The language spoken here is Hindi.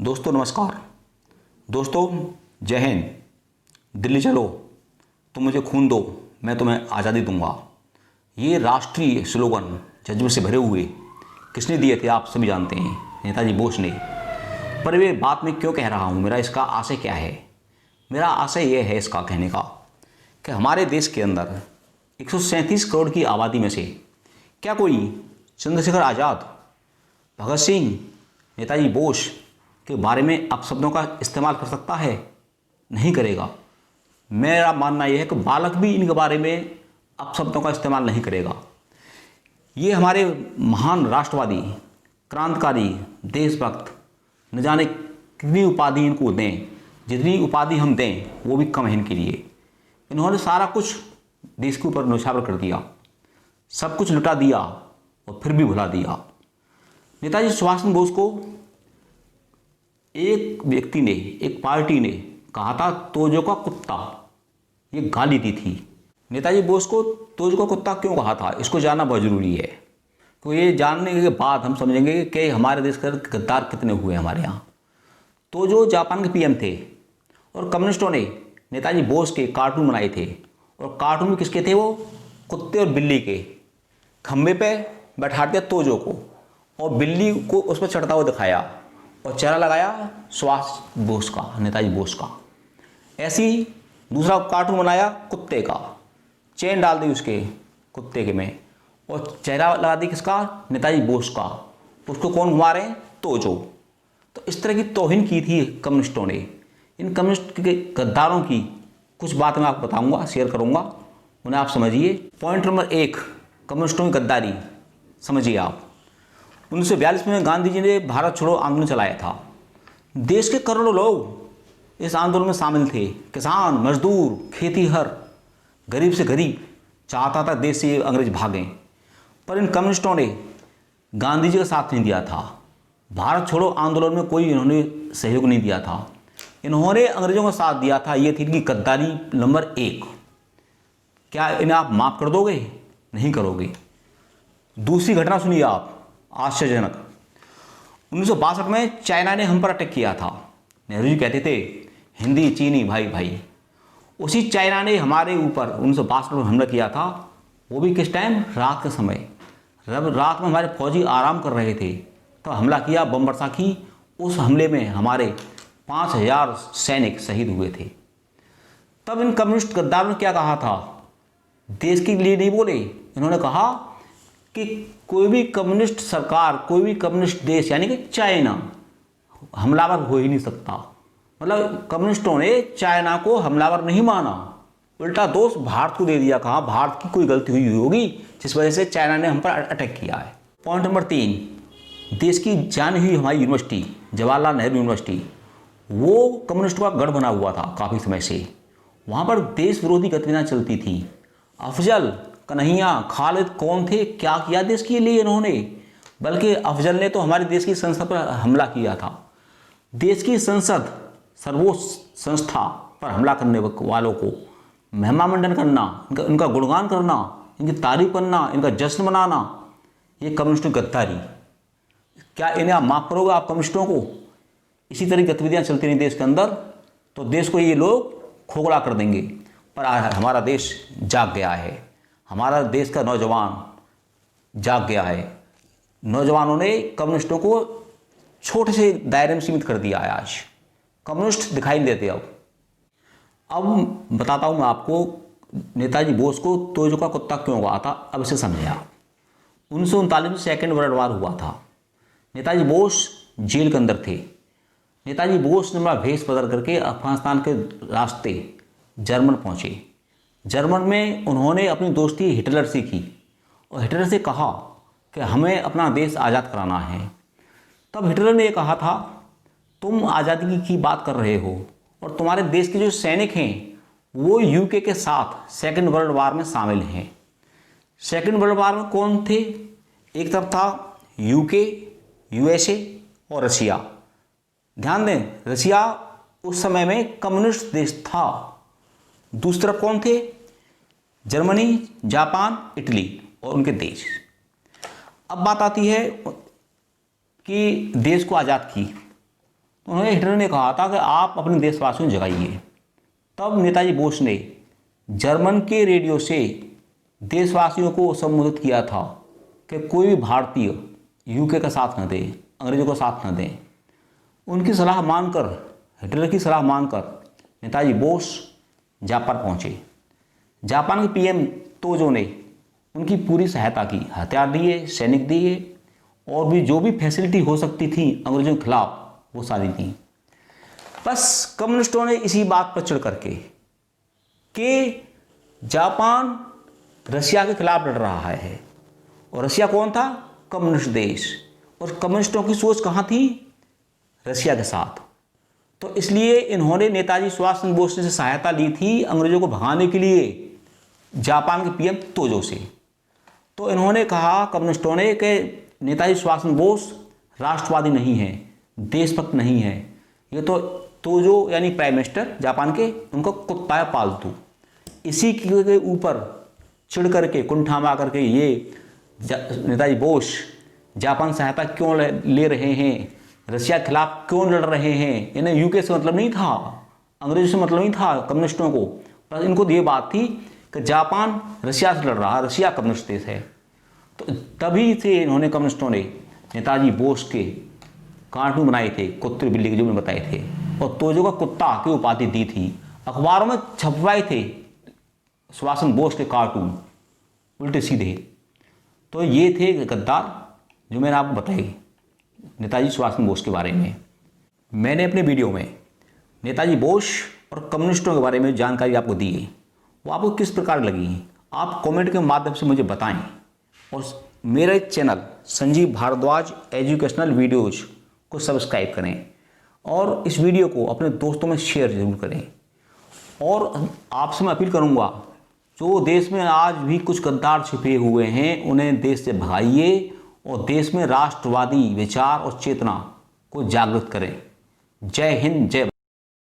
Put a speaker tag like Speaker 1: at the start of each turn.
Speaker 1: दोस्तों नमस्कार। दोस्तों जय हिंद। दिल्ली चलो, तुम मुझे खून दो, मैं तुम्हें आज़ादी दूंगा। ये राष्ट्रीय स्लोगन जज्बे से भरे हुए किसने दिए थे आप सभी जानते हैं, नेताजी बोस ने। पर वे बात मैं क्यों कह रहा हूँ, मेरा इसका आशय क्या है। मेरा आशय यह है इसका कहने का कि हमारे देश के अंदर 137 करोड़ की आबादी में से क्या कोई चंद्रशेखर आज़ाद, भगत सिंह, नेताजी बोस के बारे में अपशब्दों का इस्तेमाल कर सकता है? नहीं करेगा। मेरा मानना यह है कि बालक भी इनके बारे में अपशब्दों का इस्तेमाल नहीं करेगा। ये हमारे महान राष्ट्रवादी, क्रांतिकारी, देशभक्त, न जाने कितनी उपाधि इनको दें, जितनी उपाधि हम दें वो भी कम है इनके लिए। इन्होंने सारा कुछ देश के ऊपर न्यौछावर कर दिया, सब कुछ लुटा दिया और फिर भी भुला दिया। नेताजी सुभाष चंद्र बोस को एक व्यक्ति ने, एक पार्टी ने कहा था तोजो का कुत्ता, ये गाली दी थी। नेताजी बोस को तोजो का कुत्ता क्यों कहा था, इसको जानना बहुत ज़रूरी है। तो ये जानने के बाद हम समझेंगे कि हमारे देश के गद्दार कितने हुए हमारे यहाँ। तोजो जापान के पीएम थे और कम्युनिस्टों ने नेताजी बोस के कार्टून बनाए थे। और कार्टून में किसके थे? वो कुत्ते और बिल्ली के। खंबे पे बैठा दिया तोजो को और बिल्ली को उस पर चढ़ता हुआ दिखाया और चेहरा लगाया सुभाष बोस का, नेताजी बोस का। ऐसी दूसरा कार्टून बनाया कुत्ते का, चेन डाल दी उसके कुत्ते के में और चेहरा लगा दी किसका? नेताजी बोस का। उसको कौन घुमा रहे हैं? तोजो। तो इस तरह की तौहीन की थी कम्युनिस्टों ने। इन कम्युनिस्ट के गद्दारों की कुछ बात मैं आपको बताऊंगा, शेयर करूंगा, उन्हें आप समझिए। पॉइंट नंबर 1, कम्युनिस्टों की गद्दारी समझिए आप। 1942 में गांधी जी ने भारत छोड़ो आंदोलन चलाया था। देश के करोड़ों लोग इस आंदोलन में शामिल थे। किसान, मजदूर, खेतीहर, गरीब से गरीब चाहता था देश से अंग्रेज भागें। पर इन कम्युनिस्टों ने गांधी जी का साथ नहीं दिया था। भारत छोड़ो आंदोलन में कोई इन्होंने सहयोग नहीं दिया था। इन्होंने अंग्रेजों का साथ दिया था। ये थी इनकी गद्दारी नंबर 1। क्या इन्हें आप माफ़ कर दोगे? नहीं करोगे। दूसरी घटना सुनिए आप, आश्चर्यजनक। 1962 में चाइना ने हम पर अटैक किया था। नेहरू जी कहते थे हिंदी चीनी भाई भाई। उसी चाइना ने हमारे ऊपर 1962 में हमला किया था। वो भी किस टाइम? रात के समय। जब रात में हमारे फौजी आराम कर रहे थे तो हमला किया, बम वर्षा की। उस हमले में हमारे 5000 सैनिक शहीद हुए थे। तब इन कम्युनिस्ट गद्दारों ने क्या कहा था? देश के लिए नहीं बोले। इन्होंने कहा कि कोई भी कम्युनिस्ट सरकार, कोई भी कम्युनिस्ट देश यानी कि चाइना हमलावर हो ही नहीं सकता। मतलब कम्युनिस्टों ने चाइना को हमलावर नहीं माना, उल्टा दोष भारत को दे दिया। कहा भारत की कोई गलती हुई होगी जिस वजह से चाइना ने हम पर अटैक किया है। पॉइंट नंबर 3, देश की जानी हुई हमारी यूनिवर्सिटी, जवाहरलाल नेहरू यूनिवर्सिटी, वो कम्युनिस्टों का गढ़ बना हुआ था काफ़ी समय से। वहाँ पर देश विरोधी गतिविधियाँ चलती थी। अफजल, कन्हैया, खालिद कौन थे? क्या किया देश के लिए इन्होंने? बल्कि अफजल ने तो हमारे देश की संसद पर हमला किया था। देश की संसद, सर्वोच्च संस्था पर हमला करने वालों को महिमा मंडन करना, इनका गुणगान करना, इनकी तारीफ करना, इनका जश्न मनाना, ये कम्युनिस्टों की गद्दारी। क्या इन्हें आप माफ़ करोगे आप कम्युनिस्टों को? इसी तरह की गतिविधियाँ चलती रही देश के अंदर तो देश को ये लोग खोखला कर देंगे। पर हमारा देश जाग गया है। हमारा देश का नौजवान जाग गया है। नौजवानों ने कम्युनिस्टों को छोटे से दायरे में सीमित कर दिया है। आज कम्युनिस्ट दिखाई नहीं देते। अब बताता हूँ मैं आपको नेताजी बोस को तोजो का कुत्ता क्यों कहा था। अब इसे समझे आप। 1939 में सेकेंड वर्ल्ड वार हुआ था। नेताजी बोस जेल के अंदर थे। नेताजी बोस ने अपना भेष बदल करके अफगानिस्तान के रास्ते जर्मन पहुँचे। जर्मन में उन्होंने अपनी दोस्ती हिटलर से की और हिटलर से कहा कि हमें अपना देश आज़ाद कराना है। तब हिटलर ने कहा था तुम आज़ादी की बात कर रहे हो और तुम्हारे देश के जो सैनिक हैं वो यूके के साथ सेकेंड वर्ल्ड वार में शामिल हैं। सेकेंड वर्ल्ड वार में कौन थे? एक तरफ था यूके, यूएसए और रशिया। ध्यान दें, रशिया उस समय में कम्युनिस्ट देश था। दूसरी तरफ कौन थे? जर्मनी, जापान, इटली और उनके देश। अब बात आती है कि देश को आज़ाद की तो उन्होंने हिटलर ने कहा था कि आप अपने देशवासियों को जगाइए। तब नेताजी बोस ने जर्मन के रेडियो से देशवासियों को संबोधित किया था कि कोई भी भारतीय यूके का साथ न दे, अंग्रेजों का साथ न दें। उनकी सलाह मानकर, हिटलर की सलाह मानकर नेताजी बोस जापान पहुंचे। जापान के पीएम तोजो ने उनकी पूरी सहायता की, हथियार दिए, सैनिक दिए और भी जो भी फैसिलिटी हो सकती थी अंग्रेजों के खिलाफ वो सारी दी। बस कम्युनिस्टों ने इसी बात पर चढ़ करके कि जापान रशिया के खिलाफ लड़ रहा है, और रशिया कौन था? कम्युनिस्ट देश, और कम्युनिस्टों की सोच कहाँ थी? रशिया के साथ। तो इसलिए इन्होंने नेताजी सुभाष चंद्र बोस से सहायता ली थी अंग्रेजों को भगाने के लिए जापान के पीएम तोजो से। तो इन्होंने कहा कम्युनिस्टों ने कि नेताजी सुभाष चंद्र बोस राष्ट्रवादी नहीं है, देशभक्त नहीं है, ये तो तोजो यानी प्राइम मिनिस्टर जापान के, उनका कुत्ता है पालतू। इसी के ऊपर चिढ़ करके, कुंठा मार करके ये नेताजी बोस जापान सहायता क्यों ले रहे हैं, रशिया के खिलाफ क्यों लड़ रहे हैं। इन्हें यूके से मतलब नहीं था, अंग्रेजों से मतलब नहीं था कम्युनिस्टों को, बस इनको ये बात थी कि जापान रशिया से लड़ रहा है, रशिया कम्युनिस्ट देश है। तो तभी से इन्होंने कम्युनिस्टों ने नेताजी बोस के कार्टून बनाए थे, कुत्ते बिल्ली के जो मैंने बताए थे, और तोजो का कुत्ता की उपाधि दी थी। अखबारों में छपवाए थे सुभाष चंद्र बोस के कार्टून उल्टे सीधे। तो ये थे गद्दार जो मैंने आपको बताए नेताजी सुभाष चंद्र बोस के बारे में। मैंने अपने वीडियो में नेताजी बोस और कम्युनिस्टों के बारे में जानकारी आपको दी है, वो आपको किस प्रकार लगी आप कमेंट के माध्यम से मुझे बताएं। और मेरे channel Sanjeev Bhardwaj educational videos को सब्सक्राइब करें और इस वीडियो को अपने दोस्तों में शेयर जरूर करें। और आपसे मैं अपील करूंगा, जो देश में आज भी कुछ गद्दार छिपे हुए हैं उन्हें देश से भगाइए और देश में राष्ट्रवादी विचार और चेतना को जागृत करें। जय हिंद, जय